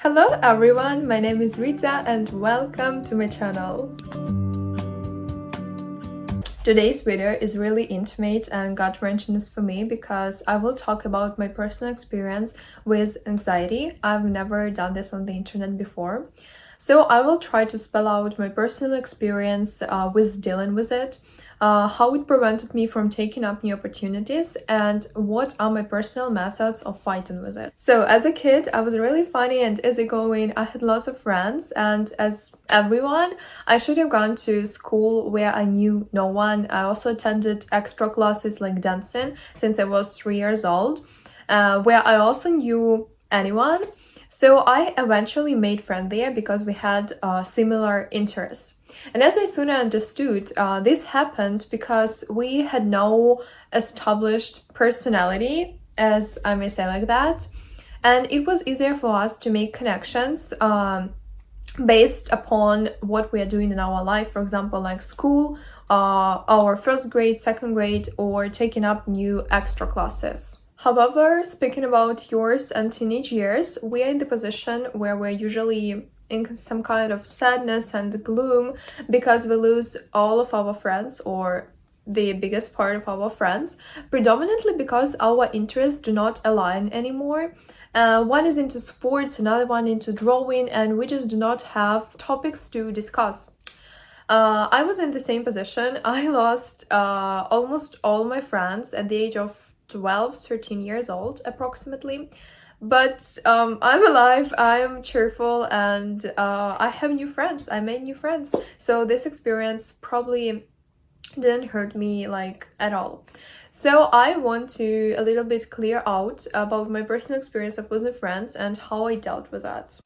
Hello everyone, my name is Rita and welcome to my channel. Today's video is really intimate and gut-wrenching for me because I will talk about my personal experience with anxiety. I've never done this on the internet before. So I will try to spell out my personal experience with dealing with it, how it prevented me from taking up new opportunities, and what are my personal methods of fighting with it. So as a kid, I was really funny and easygoing. I had lots of friends, and as everyone, I should have gone to school where I knew no one. I also attended extra classes like dancing since I was 3 years old, where I also knew anyone. So I eventually made friends there because we had similar interests. And as I soon understood, this happened because we had no established personality, as I may say like that. And it was easier for us to make connections based upon what we are doing in our life. For example, like school, our first grade, second grade, or taking up new extra classes. However, speaking about yours and teenage years, we are in the position where we're usually in some kind of sadness and gloom because we lose all of our friends or the biggest part of our friends, predominantly because our interests do not align anymore. One is into sports, another one into drawing, and we just do not have topics to discuss. I was in the same position. I lost almost all my friends at the age of 12, 13 years old approximately. But I'm alive, I'm cheerful, and I have new friends. I made new friends. So this experience probably didn't hurt me like at all. So I want to a little bit clear out about my personal experience of losing friends and how I dealt with that.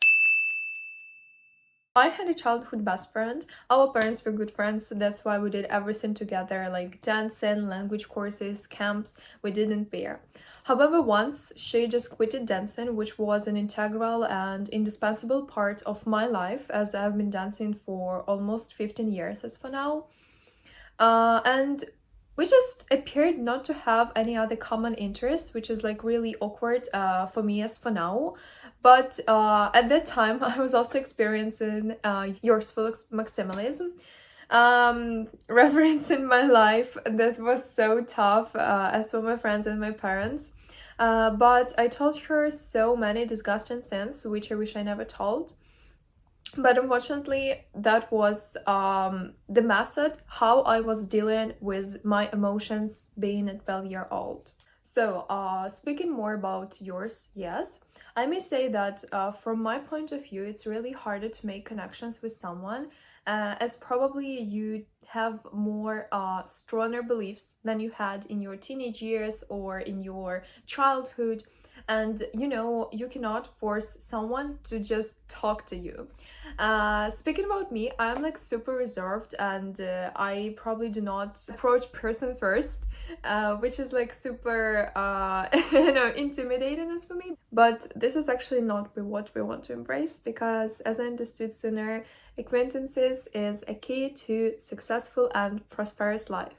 I had a childhood best friend. Our parents were good friends, so that's why we did everything together, like dancing, language courses, camps. We didn't pair. However, once she just quitted dancing, which was an integral and indispensable part of my life, as I've been dancing for almost 15 years as for now. And we just appeared not to have any other common interests, which is like really awkward for me as for now. But at that time, I was also experiencing useful maximalism, reference in my life that was so tough as for my friends and my parents. But I told her so many disgusting things, which I wish I never told. But unfortunately, that was the method how I was dealing with my emotions being at 12 years old. So, speaking more about yours, yes, I may say that from my point of view, it's really harder to make connections with someone as probably you have more stronger beliefs than you had in your teenage years or in your childhood. And you cannot force someone to just talk to you. Speaking about me, I'm like super reserved and I probably do not approach person first, which is like super intimidating as for me. But this is actually not what we want to embrace, because as I understood sooner, acquaintances is a key to successful and prosperous life.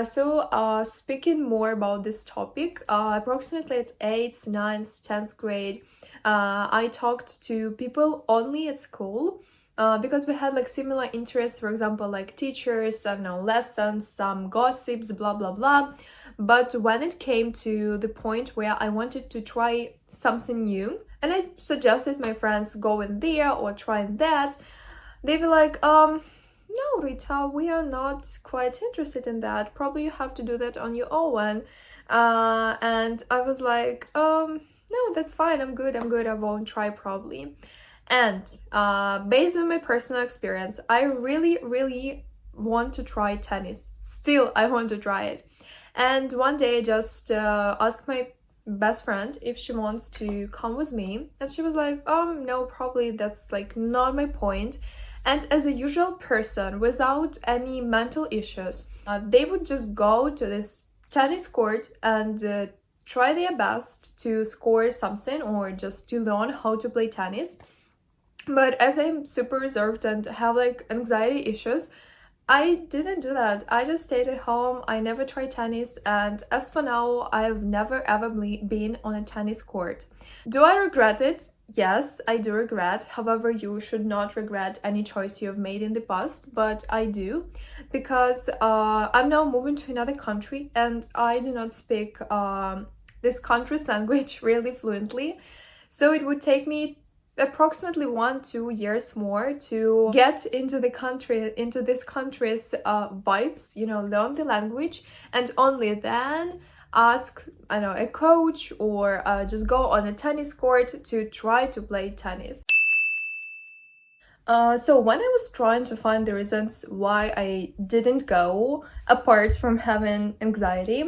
So speaking more about this topic, approximately at 8th, 9th, 10th grade, I talked to people only at school because we had like similar interests, for example, like teachers, I don't know, lessons, some gossips, blah, blah, blah. But when it came to the point where I wanted to try something new, and I suggested my friends going there or trying that, they were like, no, Rita, we are not quite interested in that. Probably you have to do that on your own. And I was like, no, that's fine. I'm good. I won't try probably. And based on my personal experience, I really, really want to try tennis. Still, I want to try it. And one day I just asked my best friend if she wants to come with me. And she was like, no, probably that's like not my point. And as a usual person without any mental issues, they would just go to this tennis court and try their best to score something or just to learn how to play tennis. But as I'm super reserved and have like anxiety issues, I didn't do that. I just stayed at home. I never tried tennis, and as for now, I've never ever been on a tennis court. Do I regret it? Yes, I do regret. However, you should not regret any choice you have made in the past, but I do because I'm now moving to another country and I do not speak this country's language really fluently. So it would take me approximately 1-2 years more to get into the country, into this country's vibes, learn the language, and only then ask, I don't know, a coach or just go on a tennis court to try to play tennis. So when I was trying to find the reasons why I didn't go, apart from having anxiety,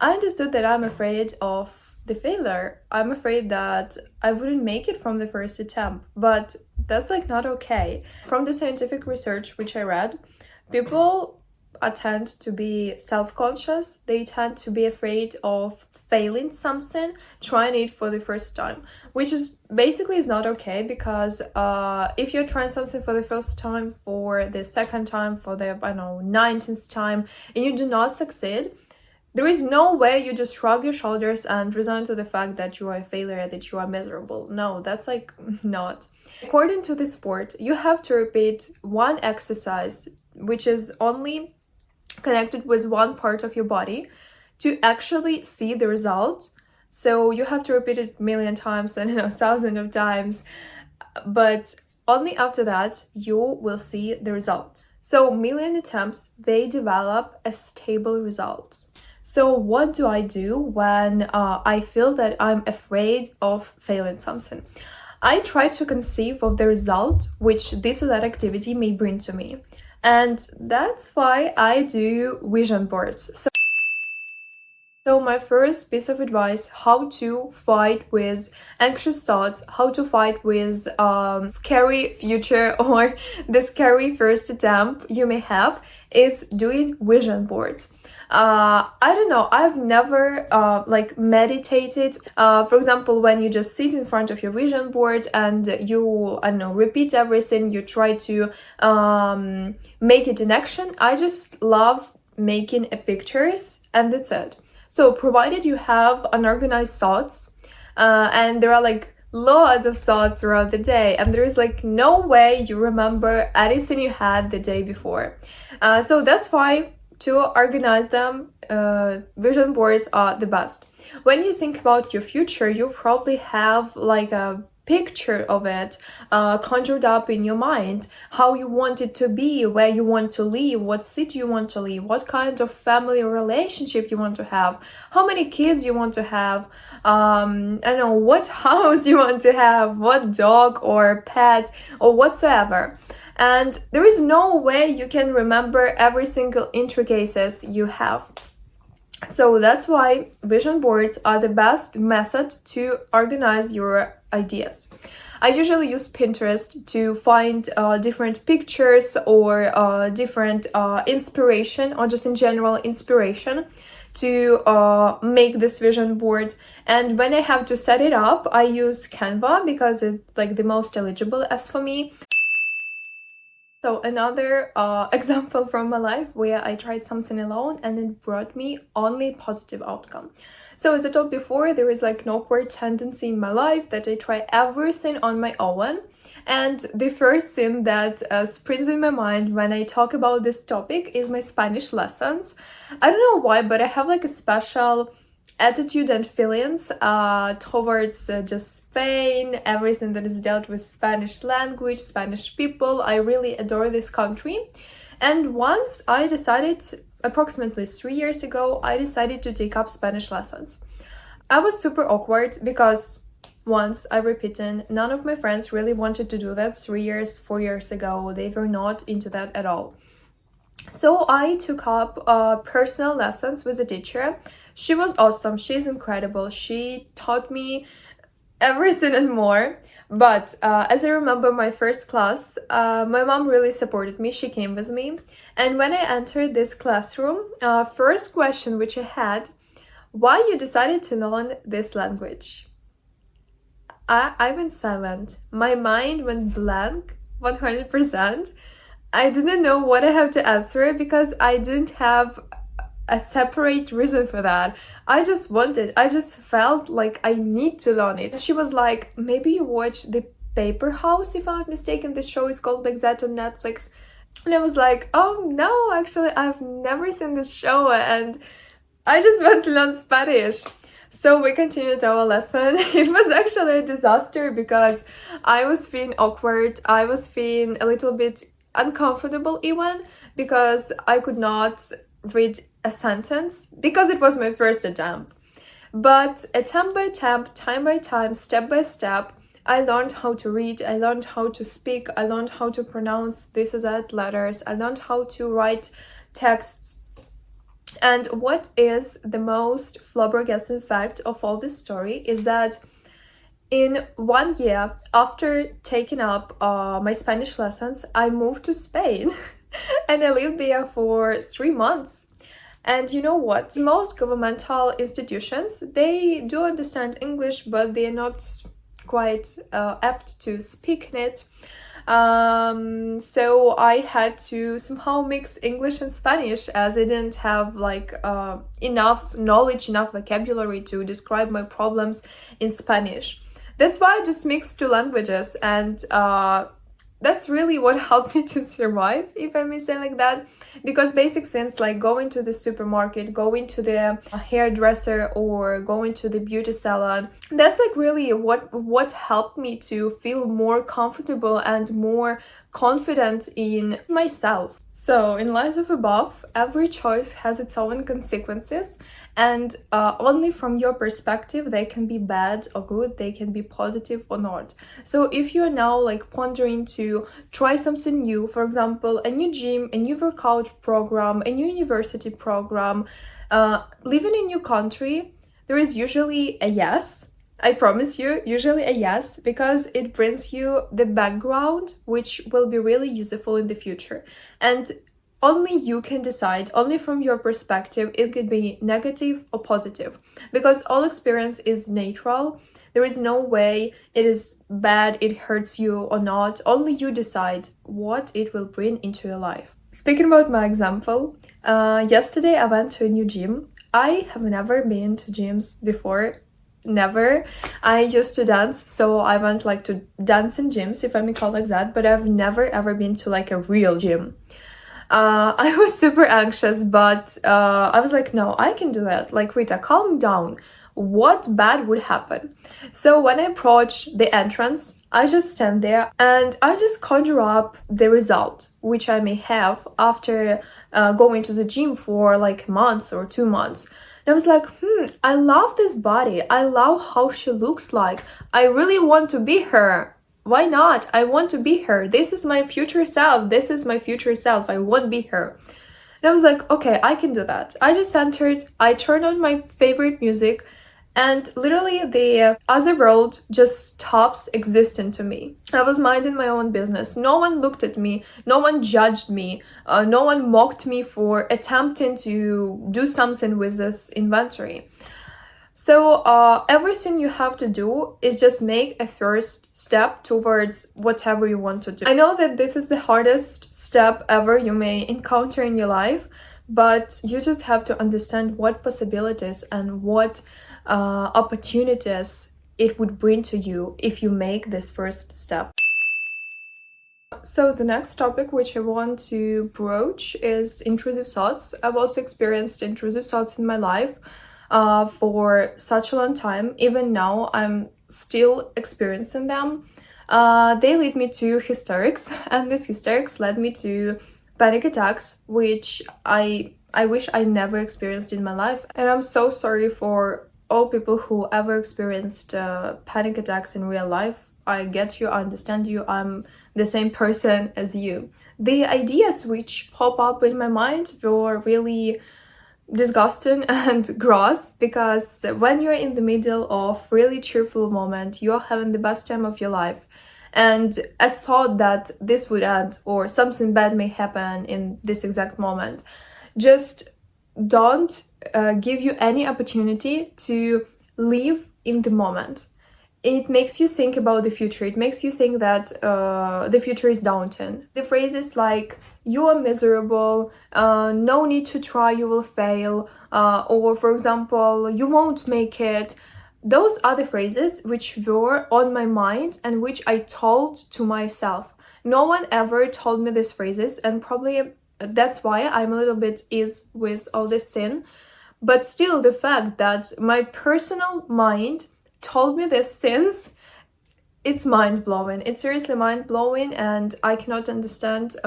I understood that I'm afraid of the failure. I'm afraid that I wouldn't make it from the first attempt, but that's like not okay. From the scientific research which I read, people tend to be self-conscious. They tend to be afraid of failing something, trying it for the first time, which is basically is not okay because if you're trying something for the first time, for the second time, for the, I don't know, 19th time, and you do not succeed, there is no way you just shrug your shoulders and resign to the fact that you are a failure, that you are miserable. No, that's like not. According to the sport, you have to repeat one exercise which is only connected with one part of your body to actually see the result. So you have to repeat it a million times and thousands of times, but only after that you will see the result. So million attempts, they develop a stable result. So what do I do when I feel that I'm afraid of failing something? I try to conceive of the result which this or that activity may bring to me. And that's why I do vision boards. So my first piece of advice, how to fight with anxious thoughts, how to fight with scary future or the scary first attempt you may have, is doing vision boards. I don't know, I've never meditated. For example, when you just sit in front of your vision board and you, I don't know, repeat everything, you try to make it in action. I just love making pictures, and that's it. So provided you have unorganized thoughts, and there are like loads of thoughts throughout the day, and there is like no way you remember anything you had the day before. So that's why to organize them, vision boards are the best. When you think about your future, you probably have like a picture of it conjured up in your mind, how you want it to be, where you want to live, what city you want to live, what kind of family or relationship you want to have, how many kids you want to have, I don't know, what house you want to have, what dog or pet or whatsoever. And there is no way you can remember every single intricacies you have. So that's why vision boards are the best method to organize your ideas. I usually use Pinterest to find different pictures or different inspiration, or just in general inspiration to make this vision board. And when I have to set it up, I use Canva because it's like the most eligible as for me. So another example from my life where I tried something alone and it brought me only positive outcome. So as I told before, there is like an awkward tendency in my life that I try everything on my own. And the first thing that springs in my mind when I talk about this topic is my Spanish lessons. I don't know why, but I have like a special attitude and feelings towards just Spain, everything that is dealt with Spanish language, Spanish people. I really adore this country. And once I decided, approximately 3 years ago, I decided to take up Spanish lessons. I was super awkward because once I repeated, none of my friends really wanted to do that 3 years, 4 years ago. They were not into that at all. So I took up personal lessons with a teacher. She was awesome. She's incredible. She taught me everything and more. But as I remember my first class, my mom really supported me. She came with me. And when I entered this classroom, first question which I had, why you decided to learn this language? I went silent. My mind went blank 100%. I didn't know what I have to answer because I didn't have a separate reason for that. I just felt like I need to learn it. She was like, maybe you watch The Paper House, if I'm not mistaken. This show is called like that on Netflix. And I was like, oh no, actually, I've never seen this show and I just want to learn Spanish. So we continued our lesson. It was actually a disaster because I was feeling awkward. I was feeling a little bit uncomfortable even because I could not read a sentence because it was my first attempt. But attempt by attempt, time by time, step by step, I learned how to read, I learned how to speak, I learned how to pronounce this or that letters, I learned how to write texts. And what is the most flabbergasting fact of all this story is that in 1 year after taking up my Spanish lessons, I moved to Spain and I lived there for 3 months. And you know what? Most governmental institutions, they do understand English, but they're not quite apt to speak in it. So I had to somehow mix English and Spanish as I didn't have like enough knowledge, enough vocabulary to describe my problems in Spanish. That's why I just mixed two languages, and that's really what helped me to survive, if I may say like that. Because basic things like going to the supermarket, going to the hairdresser, or going to the beauty salon, that's like really what helped me to feel more comfortable and more confident in myself. So in light of above, every choice has its own consequences, and only from your perspective they can be bad or good, they can be positive or not. So if you're now like pondering to try something new, for example a new gym, a new workout program, a new university program, living in a new country, there is usually a yes. I promise you, usually a yes, because it brings you the background which will be really useful in the future. And only you can decide, only from your perspective, it could be negative or positive, because all experience is neutral. There is no way it is bad, it hurts you or not. Only you decide what it will bring into your life. Speaking about my example, yesterday I went to a new gym. I have never been to gyms before. Never. I used to dance, so I went like to dancing gyms, if I may call it like that, but I've never ever been to like a real gym. I was super anxious, but I was like, no, I can do that. Like, Rita, calm down. What bad would happen? So when I approach the entrance, I just stand there and I just conjure up the result which I may have after going to the gym for like months or 2 months. And I was like, I love this body. I love how she looks like. I really want to be her. Why not? I want to be her. This is my future self. This is my future self. I want to be her. And I was like, okay, I can do that. I just entered. I turned on my favorite music. And literally the other world just stops existing to me. I was minding my own business. No one looked at me. No one judged me. No one mocked me for attempting to do something with this inventory. So everything you have to do is just make a first step towards whatever you want to do. I know that this is the hardest step ever you may encounter in your life, but you just have to understand what possibilities and what opportunities it would bring to you if you make this first step. So the next topic which I want to broach is intrusive thoughts. I've also experienced intrusive thoughts in my life for such a long time. Even now I'm still experiencing them. They lead me to hysterics, and these hysterics led me to panic attacks, which I wish I never experienced in my life. And I'm so sorry for all people who ever experienced panic attacks in real life. I get you, I understand you, I'm the same person as you. The ideas which pop up in my mind were really disgusting and gross, because when you're in the middle of really cheerful moment, you're having the best time of your life, and a thought that this would end or something bad may happen in this exact moment just don't give you any opportunity to live in the moment. it makes you think about the future. It makes you think that the future is daunting. The phrases like, you are miserable, no need to try, you will fail, or for example, you won't make it. Those are the phrases which were on my mind and which I told to myself. No one ever told me these phrases, and probably that's why I'm a little bit easy with all this sin. But still, the fact that my personal mind told me this since, it's mind-blowing. It's seriously mind-blowing, and I cannot understand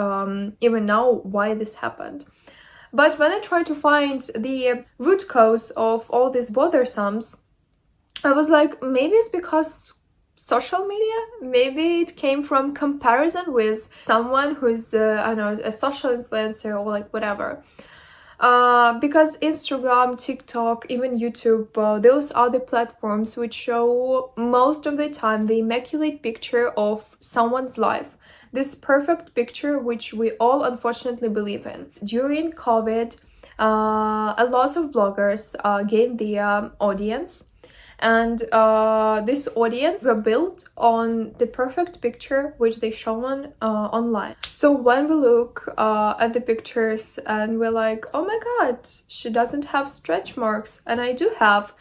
even now why this happened. But when I try to find the root cause of all these bothersomes, I was like, maybe it's because social media. Maybe it came from comparison with someone who's I don't know, a social influencer or like whatever. Because Instagram, TikTok, even YouTube, those are the platforms which show most of the time the immaculate picture of someone's life. This perfect picture which we all unfortunately believe in. During COVID, a lot of bloggers gained the audience, and this audience were built on the perfect picture which they shown online. So when we look at the pictures and we're like, oh my god, she doesn't have stretch marks, and I do have.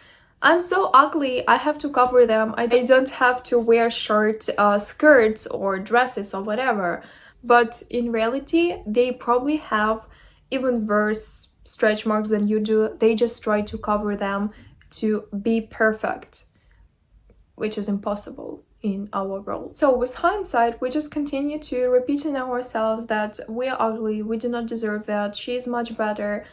I'm so ugly, I have to cover them. I don't have to wear short skirts or dresses or whatever. But in reality, they probably have even worse stretch marks than you do. They just try to cover them to be perfect, which is impossible in our world. So with hindsight, we just continue to repeating ourselves that we are ugly, we do not deserve that, she's much better.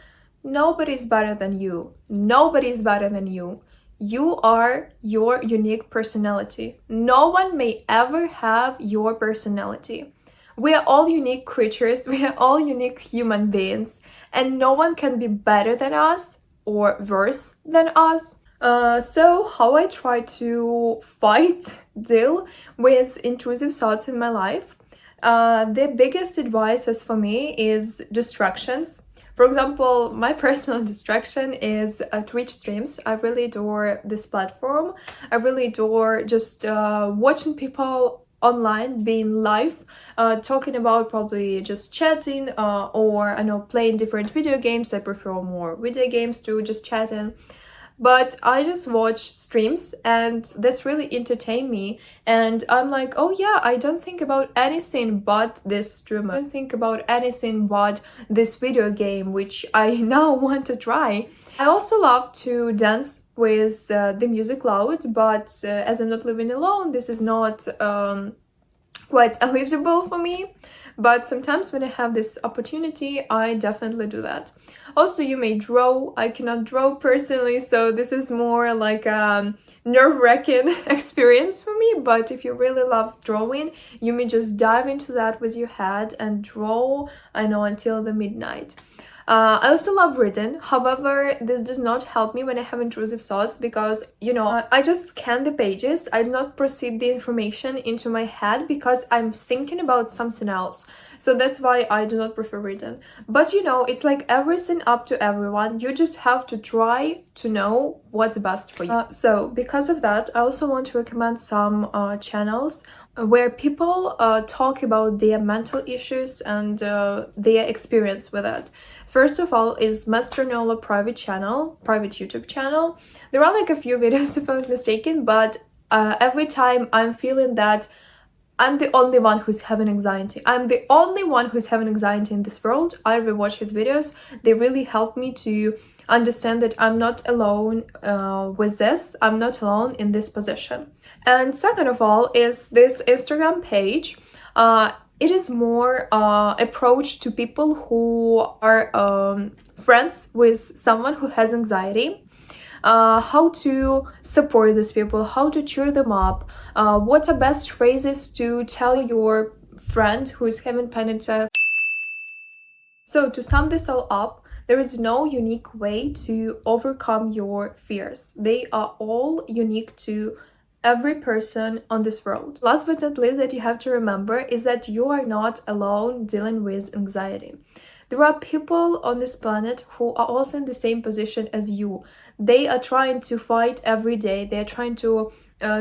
Nobody's better than you. Nobody's better than you. You are your unique personality. No one may ever have your personality. We are all unique creatures, we are all unique human beings, and no one can be better than us or worse than us. So how I try to deal with intrusive thoughts in my life. The biggest advice as for me is distractions. For example, my personal distraction is Twitch streams. I really adore this platform. I really adore just watching people online, being live, talking about probably just chatting or I know playing different video games. I prefer more video games to just chatting. But I just watch streams and that's really entertain me, and I'm like, oh yeah, I don't think about anything but this streamer. I don't think about anything but this video game which I now want to try. I also love to dance with the music loud, but as I'm not living alone, this is not quite eligible for me. But sometimes when I have this opportunity, I definitely do that. Also, you may draw. I cannot draw personally, so this is more like a nerve-wracking experience for me. But if you really love drawing, you may just dive into that with your head and draw, I know, until the midnight. I also love reading. However, this does not help me when I have intrusive thoughts because, you know, I just scan the pages. I do not proceed the information into my head because I'm thinking about something else. So that's why I do not prefer reading. But you know, it's like everything up to everyone. You just have to try to know what's best for you. So because of that, I also want to recommend some channels where people talk about their mental issues and their experience with it. First of all is Mastronola private YouTube channel. There are like a few videos if I'm not mistaken, but every time I'm feeling that I'm the only one who's having anxiety. I'm the only one who's having anxiety in this world. I rewatch his videos. They really help me to understand that I'm not alone with this. I'm not alone in this position. And second of all is this Instagram page. It is more approach to people who are friends with someone who has anxiety. How to support these people, how to cheer them up, what are best phrases to tell your friend who is having panic attack. So to sum this all up, there is no unique way to overcome your fears. They are all unique to every person on this world. Last but not least that you have to remember is that you are not alone dealing with anxiety. There are people on this planet who are also in the same position as you. They are trying to fight every day. They are trying to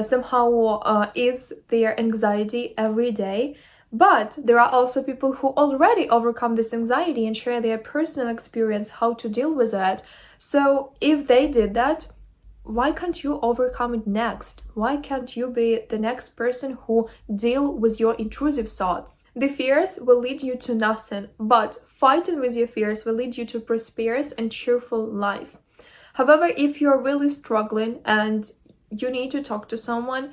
somehow ease their anxiety every day. But there are also people who already overcome this anxiety and share their personal experience how to deal with it. So if they did that, why can't you overcome it next? Why can't you be the next person who deal with your intrusive thoughts? The fears will lead you to nothing, but fighting with your fears will lead you to prosperous and cheerful life. However, if you're really struggling and you need to talk to someone,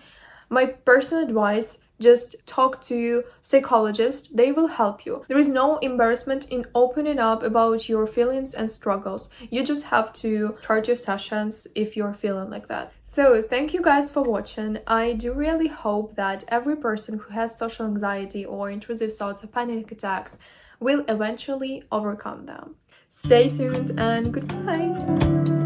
my personal advice, just talk to psychologists. They will help you. There is no embarrassment in opening up about your feelings and struggles. You just have to start your sessions if you're feeling like that. So thank you guys for watching. I do really hope that every person who has social anxiety or intrusive thoughts or panic attacks will eventually overcome them. Stay tuned and goodbye.